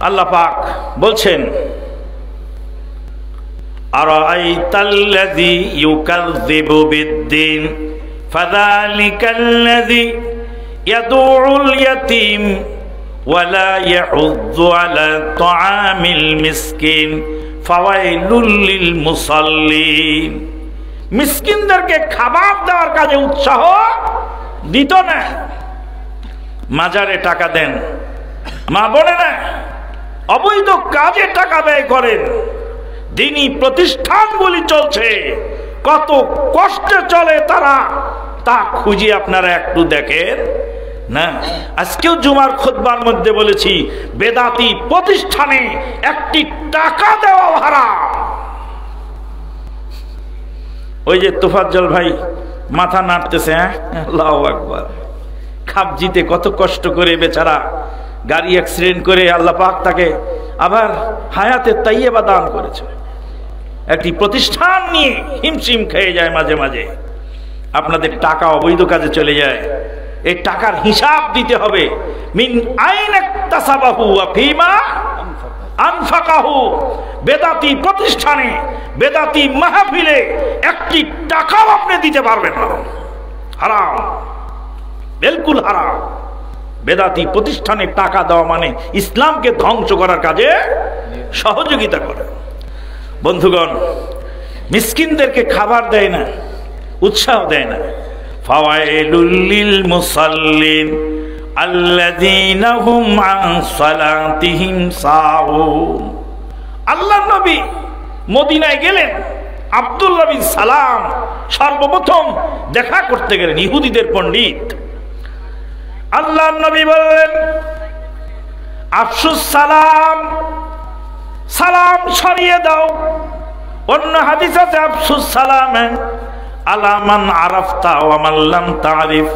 আল্লাহ পাক বলছেন আরাআইতাল্লাযী ইউকাযযিবু বিদ্দীন ফাযালিকাল্লাযী ইয়াদউল ইয়াতীম ওয়া লা ইয়াহুয্যু আলা তুআমিল মিসকিন ফাওয়াইলুল লিল মুসাল্লিন। মিসকিনদেরকে খাবার দেওয়ার কাজে উৎসাহ দিত না। মাজারে টাকা দেন, মা বোনেরা অবৈধ কাজে টাকা ব্যয় করেন। দিনী প্রতিষ্ঠানগুলি চলছে, কত কষ্টে চলে তারা, তা খুঁজে আপনারা একটু দেখেন না। আজকেও জুমার খুতবার মধ্যে বলেছি, বেদাতি প্রতিষ্ঠানে একটি টাকা দেওয়া হারাম। ওই যে তোফাজ্জল ভাই মাথা নাড়তেছে, হ্যাঁ আল্লাহু আকবার। খাবজিতে কত কষ্ট করে বেচারা গাড়ি অ্যাক্সিডেন্ট করে আল্লাহ পাক তাকে আবার হায়াতে তাইয়্যিবা দান করেছে। একটি প্রতিষ্ঠান নিয়ে হিমশিম খেয়ে যায় মাঝে মাঝে। আপনাদের টাকা অবৈধ কাজে চলে যায়, এই টাকার হিসাব দিতে হবে। মিন আইন ইকতাসাবাহু ওয়া ফিমা আনফাকাহু। বেদাতি প্রতিষ্ঠানে, বেদাতি মাহফিলে একটি টাকাও আপনি দিতে পারবেন না, হারাম, বিলকুল হারাম। বেদাতি প্রতিষ্ঠানে টাকা দেওয়া মানে ইসলামকে ধ্বংস করার কাজে সহযোগিতা করে। বন্ধুগণ, মিসকিনদেরকে খাবার দেয় না, উৎসাহ দেয় না। ফাওয়াইলুল লিল মুসাল্লিন আল্লাযীনা হুম আন সালাতিহিম সাহুন। আল্লাহর নবী মদিনায় গেলেন, আব্দুল্লাহ বিন সালাম সর্বপ্রথম দেখা করতে গেলেন, ইহুদিদের পণ্ডিত। আল্লাহর নবী বললেন, আফসুস সালাম, সালাম ছড়িয়ে দাও। অন্য হাদিস আছে আফসুস সালাম আলা মান আরাফতা ওয়া মান লাম তারিফ।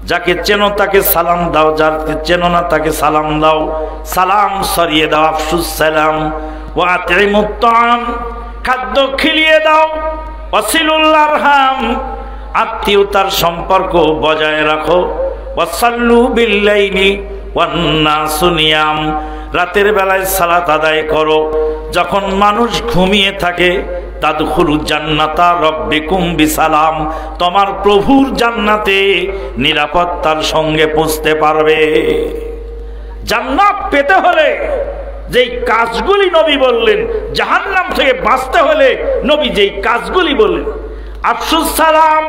যাকে চেনো তাকে সালাম দাও, যাকে চেনো না তাকে সালাম দাও। সালাম ছড়িয়ে দাও, আফসুস সালাম। ওয়া আতইমুত তাআম, খাদ্য খিলিয়ে দাও। ওয়াসিলুল আরহাম, আত্মীয়তার সম্পর্ক বজায় রাখো। ওয়াসাল্লু বিল্লাইলি ওয়ান নাসু নিয়াম, রাতের বেলায় সালাত আদায় করো যখন মানুষ ঘুমিয়ে থাকে। তাদখুলু জান্নাতা রাব্বিকুম বিসালাম, তোমার প্রভুর জান্নাতে নিরাপত্তার সঙ্গে পৌঁছতে পারবে। জান্নাত পেতে হলে যেই কাজগুলি নবী বললেন, জাহান্নাম থেকে বাঁচতে হলে নবী যেই কাজগুলি বললেন, আফসুস সালাম,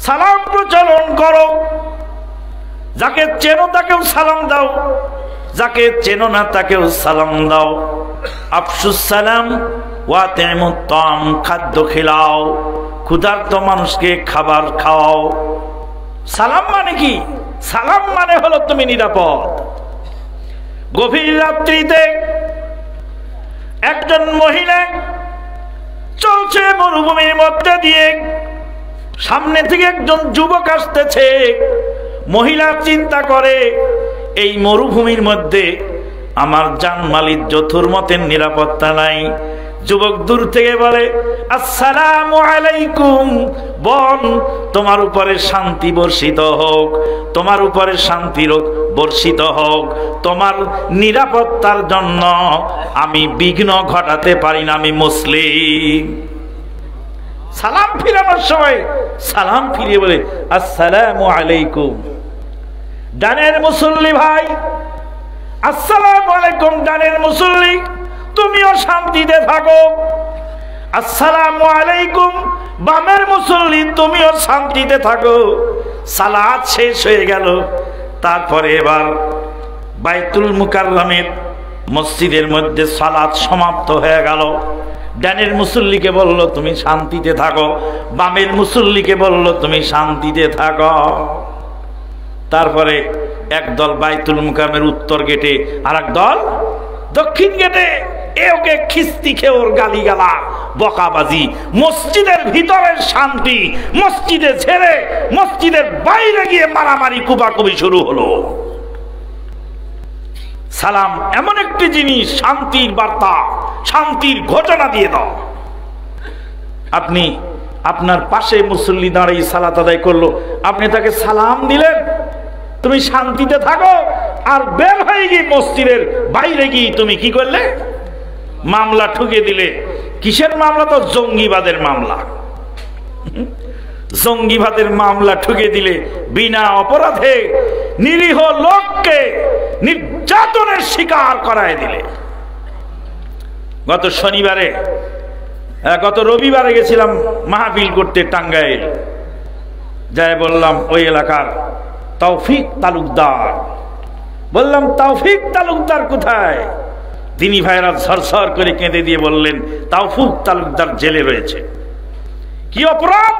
সালাম প্রচলন করো। যাকে চেনো তাকেও সালাম দাও, যাকে চেনো না তাকেও সালাম দাও। আফসুস সালাম ওয়া আতইমুত তাআম, খাদ্য খিলাও, ক্ষুধার্ত মানুষকে খাবার খাওয়াও। সালাম মানে কি? সালাম মানে হলো তুমি নিরাপদ। গভীর রাত্রিতে একজন মহিলা চলছে মরুভূমির মধ্যে দিয়ে, সামনে থেকে একজন যুবক আসতেছে। মহিলা চিন্তা করে, এই মরুভূমির মধ্যে আমার জানমাল ইজ্জতুর মতের নিরাপত্তা নাই। যুবক দূর থেকে বলে, আসসালামু আলাইকুম, বোন তোমার উপরে শান্তি বর্ষিত হোক, তোমার উপরে শান্তি বর্ষিত হোক। তোমার নিরাপত্তার জন্য আমি বিঘ্ন ঘটাতে পারি না, আমি মুসলিম। সালাম ফিরানোর সময় সালাম ফিরিয়ে বলে, আসসালামু আলাইকুম। ডানের মুসল্লি ভাই, আসসালামু আলাইকুম। ডানের মুসল্লি, তুমিও শান্তিতে থাকো। আসসালামু আলাইকুম। বামের মুসল্লি, তুমিও শান্তিতে থাকো। সালাত শেষ হয়ে গেল। তারপরে এবার বাইতুল মুকাররমের মসজিদের মধ্যে সালাত সমাপ্ত হয়ে গেল। ডানের মুসল্লিকে বলল তুমি শান্তিতে থাকো, বামের মুসল্লিকে বলল তুমি শান্তিতে থাকো। তারপরে একদল বাইতুল মুকাররমের উত্তর গেটে, আর এক দল দক্ষিণ গেটে। ওকে খিস্তি খেয়ে ওর গালিগালা, বকাবাজি। মসজিদের ভিতরের শান্তি মসজিদে ছেড়ে মসজিদের বাইরে গিয়ে মারামারি, কুবাকুবি শুরু হলো। সালাম এমন একটি জিনিস, শান্তির বার্তা, শান্তির ঘোষণা দিয়ে দাও। আপনি আপনার পাশে মুসল্লি দাঁড়িয়ে সালাত আদায় করলো, আপনি তাকে সালাম দিলেন, তুমি শান্তিতে থাকো। আর বের হয়ে গিয়ে মসজিদের বাইরে গিয়ে তুমি কি করলে? মামলা ঠুকে দিলে। কিসের মামলা? তো জঙ্গিবাদের মামলা। জঙ্গিবাদের মামলা ঠুকে দিলে, বিনা অপরাধে নিরীহ লোককে নির্যাতনের শিকার করায় দিলে। গত রবিবারে গেছিলাম মাহফিল করতে টাঙ্গাইল। যাই বললাম ওই এলাকার তৌফিক তালুকদার, বললাম তৌফিক তালুকদার কোথায়? দিনী ভাইরা ঝরঝর করে কেঁদে দিয়ে বললেন তৌফিক তালুকদার জেলে রয়েছে। কি অপরাধ?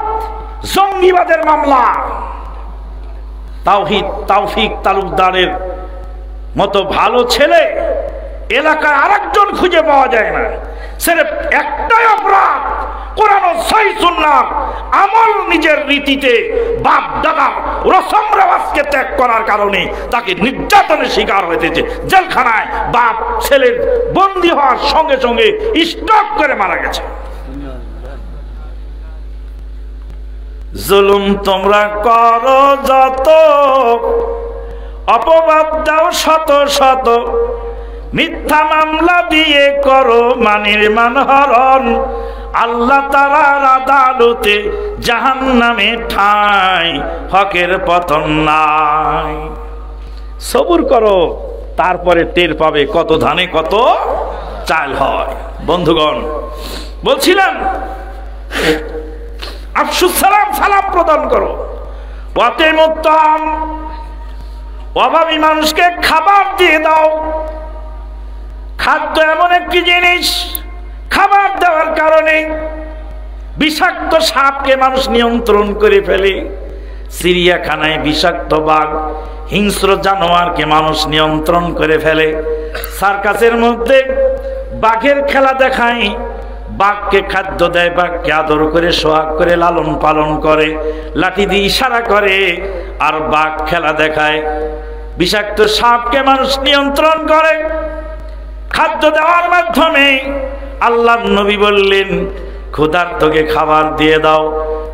জঙ্গিবাদের মামলা। তৌফিক তালুকদারের মতো ভালো ছেলে এলাকায় আরেকজন খুঁজে পাওয়া যায় না। সির্ফ একটাই অপরাধ, কোরআন ও সহিহ সুন্নাহ আমল নিজের রীতিতে বাপ দাদা রসম রেওয়াজকে ত্যাগ করার কারণে তাকে নির্যাতনের শিকার হয়েছে। জেলখানায় বাপ ছেলের বন্দী হওয়ার সঙ্গে সঙ্গে স্ট্রোক করে মারা গেছে। জুলুম তোমরা করো যত, অপবাদ দাও শত শত, মিথ্যা মামলা দিয়ে করো মানের মানহরণ, আল্লাহ তাআলার আদালতে জাহান্নামে ঠাঁই, হকের পতন নাই। সবুর করো, তারপরে টের পাবে কত ধানে কত চাল হয়। বন্ধুগণ, বলছিলাম আফসুস সালাম, সালাম প্রদান করো। ওয়াতিমুত্তাম, অভাবী মানুষকে খাবার দিয়ে দাও। খাদ্য এমন একটি জিনিস, খাবার দেওয়ার কারণে বিষাক্ত সাপকে মানুষ নিয়ন্ত্রণ করে ফেলে। চিড়িয়াখানায় বিষাক্ত বাঘ, হিংস্র জানোয়ারকে মানুষ নিয়ন্ত্রণ করে ফেলে। সার্কাসের মধ্যে বাঘের খেলা দেখায়, বাঘকে খাদ্য দেয়, বাঘকে আদর করে সোহাগ করে লালন পালন করে, লাঠি দিয়ে ইশারা করে, আর বাঘ খেলা দেখায়। বিষাক্ত সাপকে মানুষ নিয়ন্ত্রণ করে খাদ্য দেওয়ার মাধ্যমে। আল্লাহর নবী বললেন ক্ষুধার্তকে খাবার দিয়ে দাও।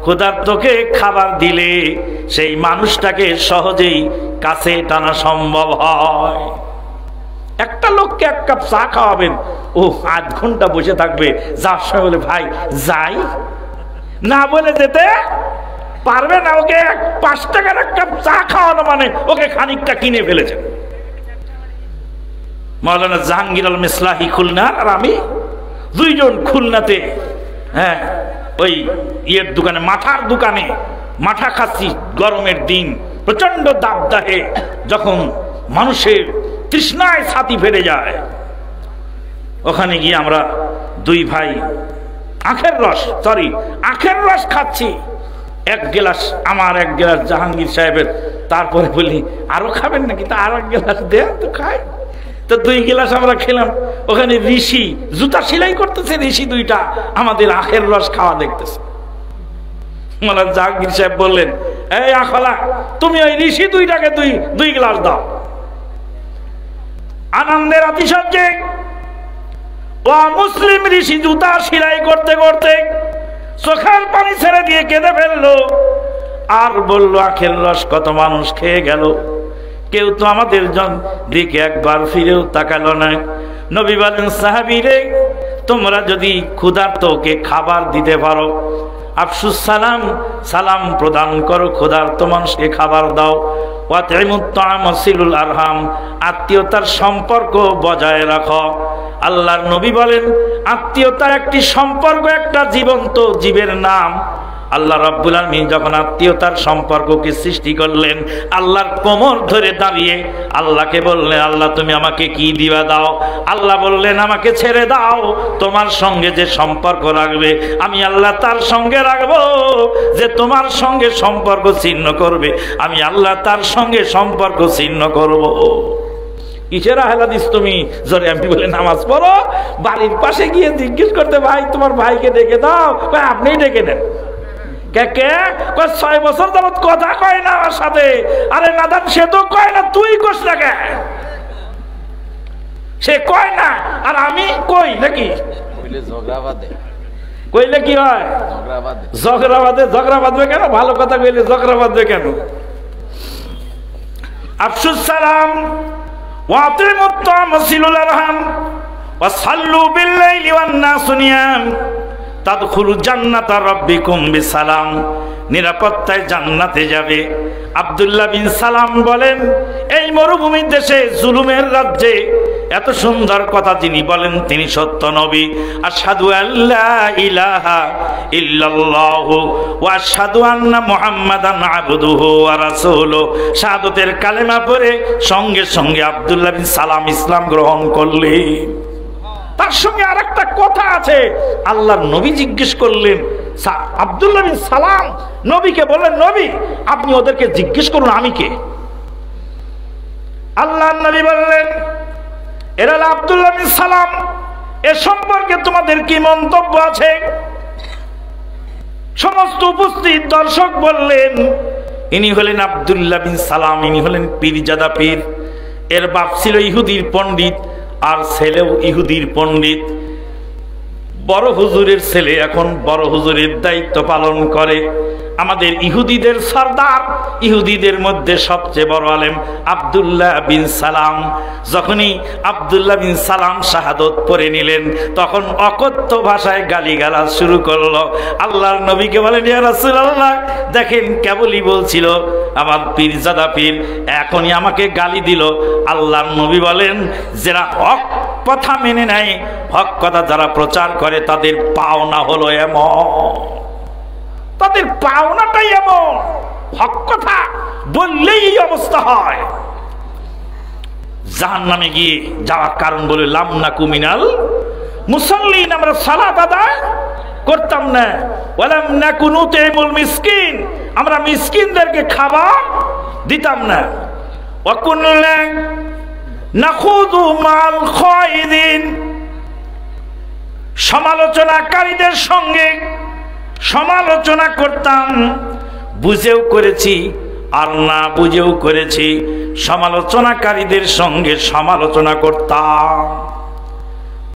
ক্ষুধার্তকে খাবার দিলে সেই মানুষটাকে সহজেই কাছে টানা সম্ভব হয়। একটা লোককে এক কাপ চা খাওয়াবেন, ও আধ ঘন্টা বসে থাকবে। যার সময় বলে ভাই যাই, না বলে যেতে পারবে না। ওকে 5 টাকার এক কাপ চা খাওয়ানো মানে ওকে খানিকটা কিনে ফেলেছেন। মাওলানা জাহাঙ্গীর আল মিসলাহি খুলনা আর আমি দুইজন খুলনাতে, হ্যাঁ, ওই ইয়ের দোকানে, মাঠার দোকানে মাঠা খাচ্ছি। গরমের দিন, প্রচন্ড দাবদাহে, যখন মানুষের তৃষ্ণায় ছাতি ফেটে যায়, ওখানে গিয়ে আমরা দুই ভাই আখের রস খাচ্ছি। এক গ্লাস আমার, এক গ্লাস জাহাঙ্গীর সাহেবের। তারপরে বলি আরো খাবেন নাকি? তা আর এক গ্লাস দেন তো খাই। তো 2 গ্লাস আমরা খেলাম। ওখানে ঋষি জুতা সেলাই করতেছে, ঋষি দুইটা আমাদের আখের রস খাওয়া দেখতেছে। মাওলানা জাহাঙ্গীর সাহেব বললেন, এই আখলা, তুমি ওই ঋষি দুইটাকে দুই গ্লাস দাও। আনন্দের আতিশয্যে ও মুসলিম ঋষি জুতা সেলাই করতে করতে চোখের পানি ছেড়ে দিয়ে কেঁদে ফেললো, আর বললো আখের রস কত মানুষ খেয়ে গেল, কেউ তো আমাদের দিকে একবার ফিরেও তাকালো না। নবী বলেন, সাহাবীরে, তোমরা যদি ক্ষুধার্তকে খাবার দিতে পারো, আফসুস সালাম, সালাম প্রদান করো, ক্ষুধার্ত মানুষকে খাবার দাও। ওয়াতিমুত তাআম ওয়াসিলুল আরহাম, আত্মীয়তার সম্পর্ক বজায় রাখো। আল্লাহর নবী বলেন, আত্মীয়তা একটি সম্পর্ক, একটা জীবন্ত জীবের নাম। আল্লাহ রাব্বুল আলামিন যখন আত্মীয়তার সম্পর্ককে সৃষ্টি করলেন, আল্লাহর কোমর ধরে দাঁড়িয়ে আল্লাহকে বললেন, আল্লাহ তুমি আমাকে কি দিবা দাও। আল্লাহ বললেন, আমাকে ছেড়ে দাও, তোমার সঙ্গে যে সম্পর্ক রাখবে আমি আল্লাহ তার সঙ্গে রাখবো, যে তোমার সঙ্গে সম্পর্ক ছিন্ন করবে আমি আল্লাহ তার সঙ্গে সম্পর্ক ছিন্ন করব। কিসের হাদিস তুমি? জোরে আমি বলে নামাজ পড়ো, বাড়ির পাশে গিয়ে জিজ্ঞেস করতে, ভাই তোমার ভাইকে ডেকে দাও। আপনিই ডেকে দেন। কে 6 বছর যাবত কথা কয় না আমার সাথে। আরে নাদান, সে তো কয় না, তুই কস না কে? সে কয় না আর আমি কই নাকি? কইলে কি হয়? ঝগড়া বাঁধবে কেন? ভালো কথা কইলে ঝগড়া বাঁধবে কেন? আফসুস সালাম, ওয়াতিমুত তাআম ওয়াসিলুল আরহাম ওয়াসাল্লু বিল-লাইলি ওয়ান-নাসু নিয়াম তাদখুলু জান্নাতা রাব্বিকুম বিসালাম। নিরাপত্তায় জান্নাতে যাবে। আব্দুল্লাহ বিন সালাম বলেন, এই মরুভূমির দেশে জুলুমের রাজ্যে এত সুন্দর কথা যিনি বলেন তিনি সত্য নবী। আশহাদু আল্লা ইলাহা ইল্লাল্লাহু ওয়া আশহাদু আন্না মুহাম্মাদান আবদুহু ওয়া রাসূলুহু। শাহাদাতের কালেমা পড়ে সঙ্গে সঙ্গে আব্দুল্লাহ বিন সালাম ইসলাম গ্রহণ করলেন। তার সঙ্গে আরেকটা কথা আছে, আল্লাহর নবী জিজ্ঞেস করলেন, আব্দুল্লাহ বিন সালাম নবীকে বললেন, নবী আপনি ওদেরকে জিজ্ঞেস করুন আমি কে। আল্লাহর নবী বললেন, এরা হলো আব্দুল্লাহ বিন সালাম, এ সম্পর্কে তোমাদের কি মন্তব্য আছে? সমস্ত উপস্থিত দর্শক বললেন, ইনি হলেন আব্দুল্লাহ বিন সালাম, ইনি হলেন পীরজাদা পীর। এর বাপ ছিল ইহুদির পণ্ডিত আর ছেলেও ইহুদির পণ্ডিত। বড় হুজুরের ছেলে এখন বড় হুজুরের দায়িত্ব পালন করে। আমাদের ইহুদিদের সরদার, ইহুদিদের মধ্যে সবচেয়ে বড় আলেম আব্দুল্লাহ বিন সালাম। যখনই আব্দুল্লাহ বিন সালাম শাহাদত পড়ে নিলেন তখন অকথ্য ভাষায় গালিগালাজ শুরু করলো। আল্লাহর নবীকে বলেন, ইয়া রাসূলুল্লাহ দেখেন কেবলই বলছিল আমার পীরজাদা পীর, এখনই আমাকে গালি দিল। আল্লাহর নবী বলেন, যারা হক কথা মেনে নেয়, হক কথা যারা প্রচার করে তাদের পাওনা হলো এমন, তাদের পাওনাটাই এমন। হক কথা বললেই এই অবস্থা হয়। জাহান্নামে গিয়ে যাওয়ার কারণ বলে লাম নাকু মিনাল মুসাল্লিন, আমরা সালাত আদায় করতাম না। ওয়ালাম নাকু নুতিমুল মিসকিন, আমরা মিসকিনদেরকে খাবার দিতাম না। ওয়া কুননা নাখুযু মাল খায়দিন, সমালোচনাকারীদের সঙ্গে সমালোচনা করতাম। বুঝেও করেছি আর না বুঝেও করেছি, সমালোচনাকারীদের সঙ্গে সমালোচনা করতাম।